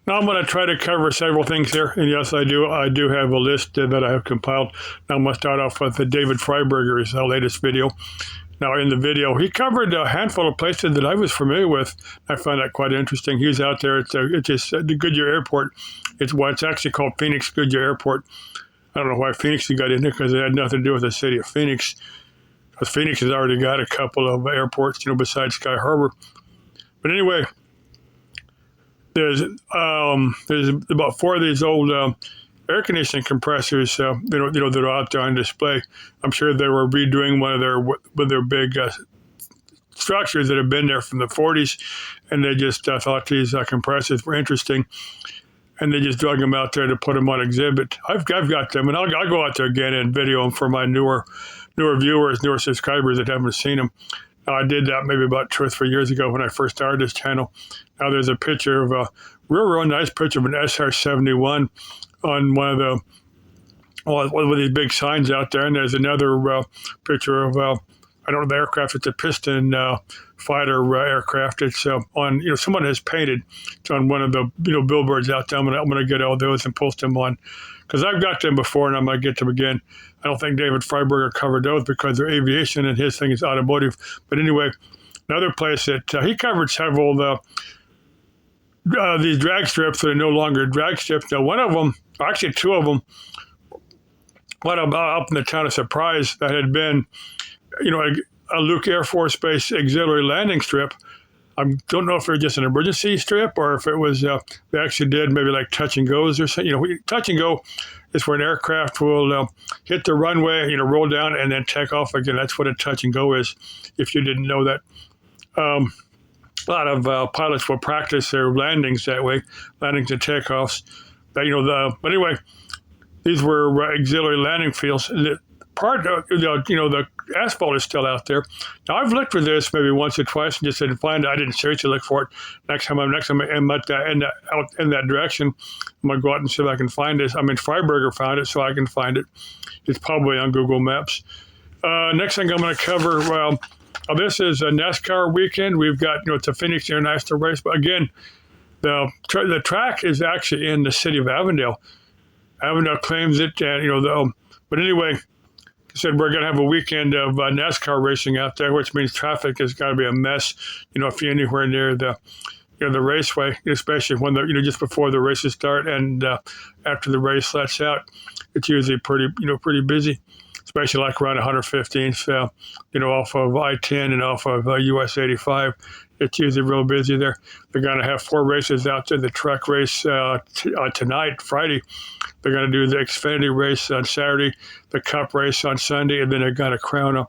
Now I'm going to try to cover several things here, and yes, I do. I do have a list that I have compiled. Now I'm going to start off with David Freiberger's latest video. Now, in the video, he covered a handful of places that I was familiar with. I found that quite interesting. He was out there. It's just the Goodyear Airport. It's actually called Phoenix Goodyear Airport. I don't know why Phoenix got in there, because it had nothing to do with the city of Phoenix. Because Phoenix has already got a couple of airports, besides Sky Harbor. But anyway, there's about 4 of these old air conditioning compressors, that are out there on display. I'm sure they were redoing one of their big structures that have been there from the 40s, and they just thought these compressors were interesting, and they just drug them out there to put them on exhibit. I've got them, and I'll go out there again and video them for my newer viewers, newer subscribers that haven't seen them. I did that maybe about 2 or 3 years ago when I first started this channel. Now there's a picture of a real nice picture of an SR-71 on one of these big signs out there, and there's another picture of I don't know the aircraft. It's a piston fighter aircraft. It's on someone has painted. It's on one of the billboards out there. I'm gonna get all those and post them on, because I've got them before and I might get them again. I don't think David Freiberger covered those because they're aviation and his thing is automotive. But anyway, another place that he covered several these drag strips that are no longer drag strips. Now, one of them, actually 2 of them, one up in the town of Surprise that had been, a Luke Air Force Base auxiliary landing strip. I don't know if it was just an emergency strip or if it was, they actually did maybe like touch and goes or something. Touch and go is where an aircraft will hit the runway, roll down and then take off again. That's what a touch and go is, if you didn't know that. A lot of pilots will practice their landings that way, landings and takeoffs. But anyway, these were auxiliary landing fields. The asphalt is still out there. Now, I've looked for this maybe once or twice and just didn't find it. I didn't seriously look for it. Next time I'm out in that direction, I'm going to go out and see if I can find this. I mean, Freiberger found it, so I can find it. It's probably on Google Maps. Next thing I'm going to cover, this is a NASCAR weekend. We've got, it's a Phoenix International race. But again, the track is actually in the city of Avondale. Avondale claims it, and, but anyway, said we're going to have a weekend of NASCAR racing out there, which means traffic is going to be a mess. If you're anywhere near the raceway, especially when just before the races start and after the race lets out, it's usually pretty busy, especially like around 115th, off of I-10 and off of US 85. It's usually real busy there. They're going to have 4 races out there. The truck race tonight, Friday. They're going to do the Xfinity race on Saturday, the Cup race on Sunday, and then they're going to crown a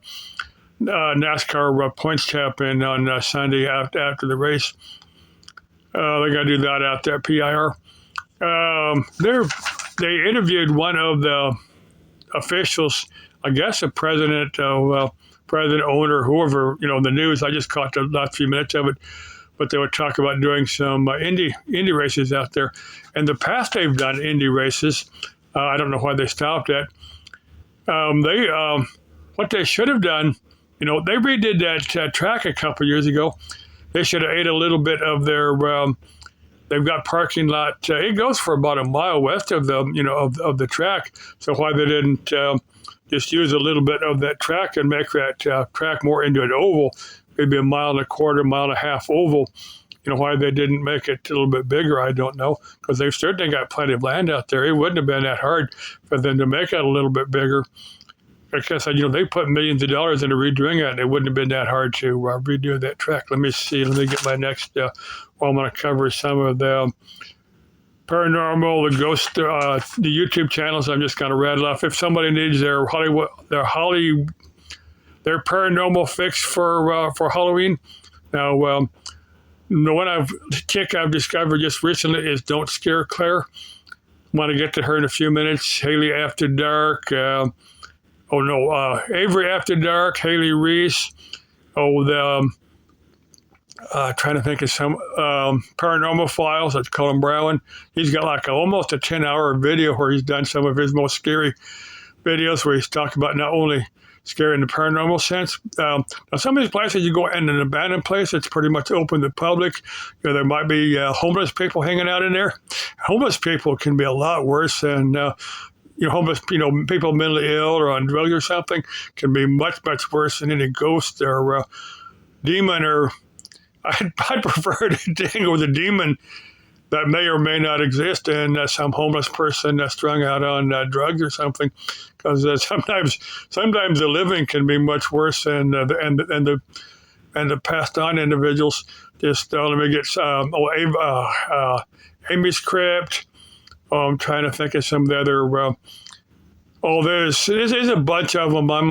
NASCAR points champion on Sunday after the race. They're going to do that out there at PIR. They interviewed one of the officials, I guess a president, owner, whoever, the news. I just caught the last few minutes of it. But they would talk about doing some Indy races out there. In the past, they've done Indy races. I don't know why they stopped at. What they should have done, they redid that track a couple years ago. They should have ate a little bit of their. They've got parking lot. It goes for about a mile west of the, of the track. So why they didn't just use a little bit of that track and make that track more into an oval? Maybe a 1.25 1.5 mile oval. Why they didn't make it a little bit bigger, I don't know, because they've certainly got plenty of land out there. It wouldn't have been that hard for them to make it a little bit bigger. Like I said, they put millions of dollars into redoing it, and it wouldn't have been that hard to redo that track. Let me see. Let me get my next, I'm going to cover some of the paranormal, the ghost, the YouTube channels. I'm just going to rattle off. If somebody needs their paranormal fix for Halloween. Now, the one I've discovered just recently is Don't Scare Claire. Want to get to her in a few minutes. Haley After Dark. Avery After Dark. Haley Reese. Trying to think of some paranormal files. That's Colin Brown. He's got like almost a 10-hour video where he's done some of his most scary videos where he's talked about not only scary in the paranormal sense. Now, some of these places you go in an abandoned place, it's pretty much open to the public. There might be homeless people hanging out in there. Homeless people can be a lot worse than homeless, people mentally ill or on drugs or something can be much, much worse than any ghost or demon. Or I'd prefer to deal with a demon that may or may not exist in some homeless person that's strung out on drugs or something, because sometimes the living can be much worse than the passed on individuals. Just let me get Amy's Crypt. I'm trying to think of some of the other. There's a bunch of them. I'm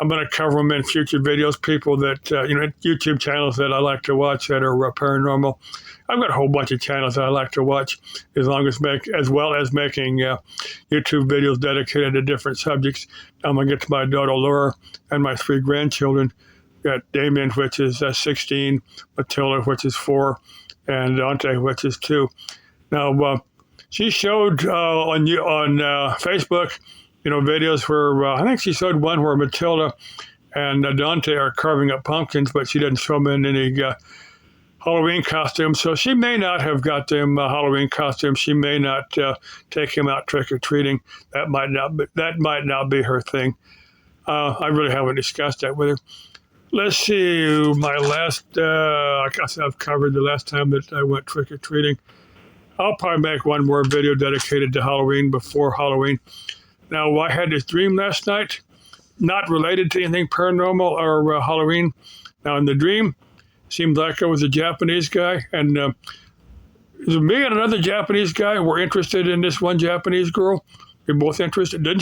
gonna cover them in future videos. People that YouTube channels that I like to watch that are paranormal. I've got a whole bunch of channels that I like to watch, as well as making YouTube videos dedicated to different subjects. I'm gonna get to my daughter Laura and my 3 grandchildren. Got Damien, which is 16, Matilda, which is 4, and Dante, which is 2. Now, she showed on Facebook, videos where I think she showed one where Matilda and Dante are carving up pumpkins, but she didn't show them in any Halloween costumes. So she may not have got them Halloween costumes. She may not take him out trick or treating. That might not be her thing. I really haven't discussed that with her. Let's see. My last, I guess I've covered the last time that I went trick or treating. I'll probably make one more video dedicated to Halloween before Halloween. Now, I had this dream last night, not related to anything paranormal or Halloween. Now, in the dream, it seemed like I was a Japanese guy, and it was me and another Japanese guy were interested in this one Japanese girl. We were both interested. Did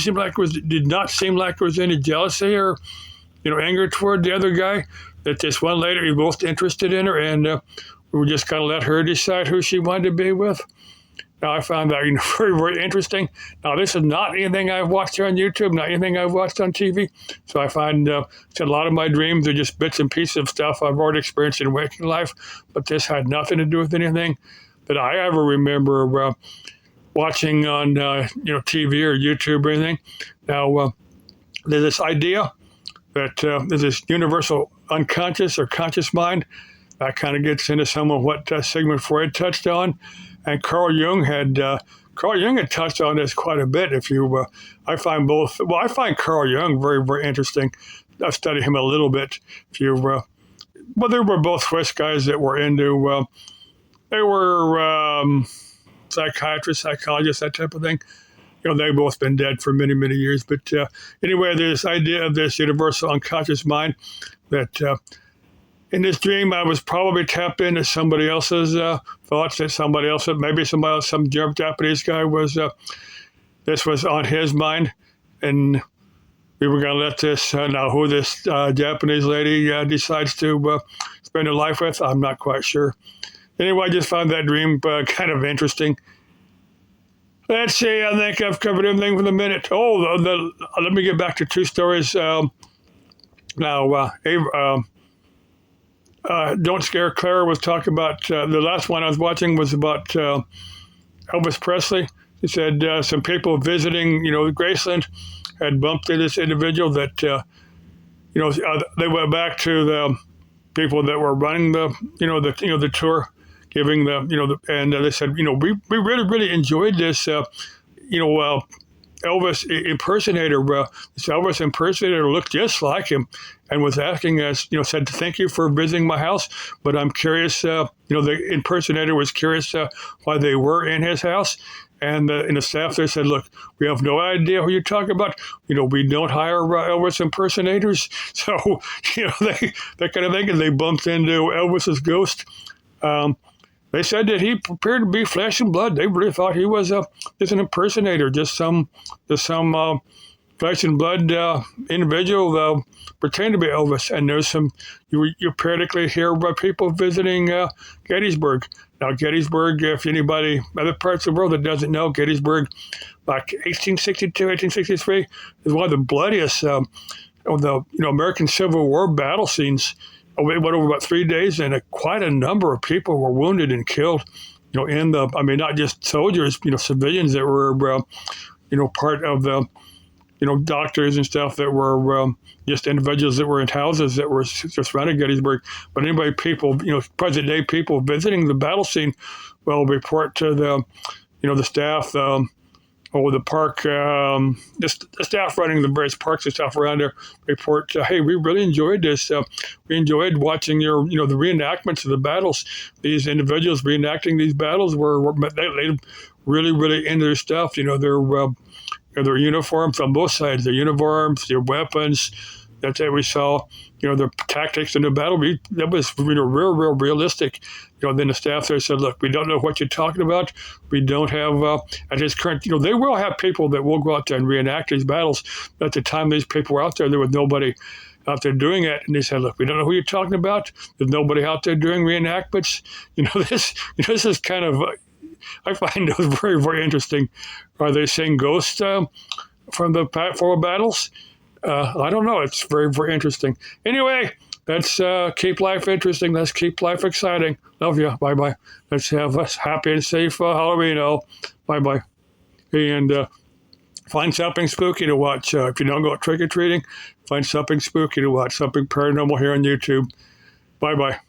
not seem like there was any jealousy or anger toward the other guy. That this one lady, we were both interested in her, and we were just kind of let her decide who she wanted to be with. Now, I found that very, very interesting. Now, this is not anything I've watched on YouTube, not anything I've watched on TV. So I find a lot of my dreams are just bits and pieces of stuff I've already experienced in waking life, but this had nothing to do with anything that I ever remember watching on TV or YouTube or anything. Now, there's this idea that there's this universal unconscious or conscious mind. That kind of gets into some of what Sigmund Freud touched on, and Carl Jung had touched on this quite a bit. I find Carl Jung very, very interesting. I've studied him a little bit. They were both Swiss guys that were into. They were psychiatrists, psychologists, that type of thing. They've both been dead for many, many years. But anyway, there's this idea of this universal unconscious mind that. In this dream, I was probably tapped into somebody else's thoughts, that some Japanese guy this was on his mind. And we were going to let this, now who this Japanese lady decides to spend her life with, I'm not quite sure. Anyway, I just found that dream kind of interesting. Let's see, I think I've covered everything for the minute. Let me get back to 2 stories. Don't Scare Clara was talking about, the last one I was watching was about Elvis Presley. He said some people visiting, Graceland had bumped into this individual that, they went back to the people that were running the tour, giving and they said, we really, really enjoyed this, Elvis impersonator. This Elvis impersonator looked just like him and was asking us, said, thank you for visiting my house, but I'm curious, the impersonator was curious why they were in his house. And the staff there said, look, we have no idea who you're talking about. We don't hire Elvis impersonators. So, they kind of thinking they bumped into Elvis's ghost. They said that he appeared to be flesh and blood. They really thought he was just an impersonator, just some flesh and blood individual pretending to be Elvis. And there's you periodically hear about people visiting Gettysburg. Now, Gettysburg, if anybody, other parts of the world that doesn't know, Gettysburg, like 1862, 1863, is one of the bloodiest of the American Civil War battle scenes. It went over about 3 days, and quite a number of people were wounded and killed. Not just soldiers, civilians that were, part of the doctors and stuff that were just individuals that were in houses that were just surrounding Gettysburg. But anybody, people, present day people visiting the battle scene will report to the staff, or the park, the staff running the various parks and stuff around there report, hey, we really enjoyed this. We enjoyed watching the reenactments of the battles. These individuals reenacting these battles they really, really into their stuff. Their uniforms on both sides, their uniforms, their weapons. That's what we saw. Their tactics in the battle. That was real realistic. Then the staff there said, "Look, we don't know what you're talking about. We don't have at this current. They will have people that will go out there and reenact these battles. At the time these people were out there was nobody out there doing it. And they said, look, we don't know who you're talking about. There's nobody out there doing reenactments. This is kind of." I find those very, very interesting. Are they saying ghosts from the former battles? I don't know. It's very, very interesting. Anyway, let's keep life interesting. Let's keep life exciting. Love you. Bye-bye. Let's have a happy and safe Halloween. Bye-bye. And find something spooky to watch. If you don't go trick-or-treating, find something spooky to watch, something paranormal here on YouTube. Bye-bye.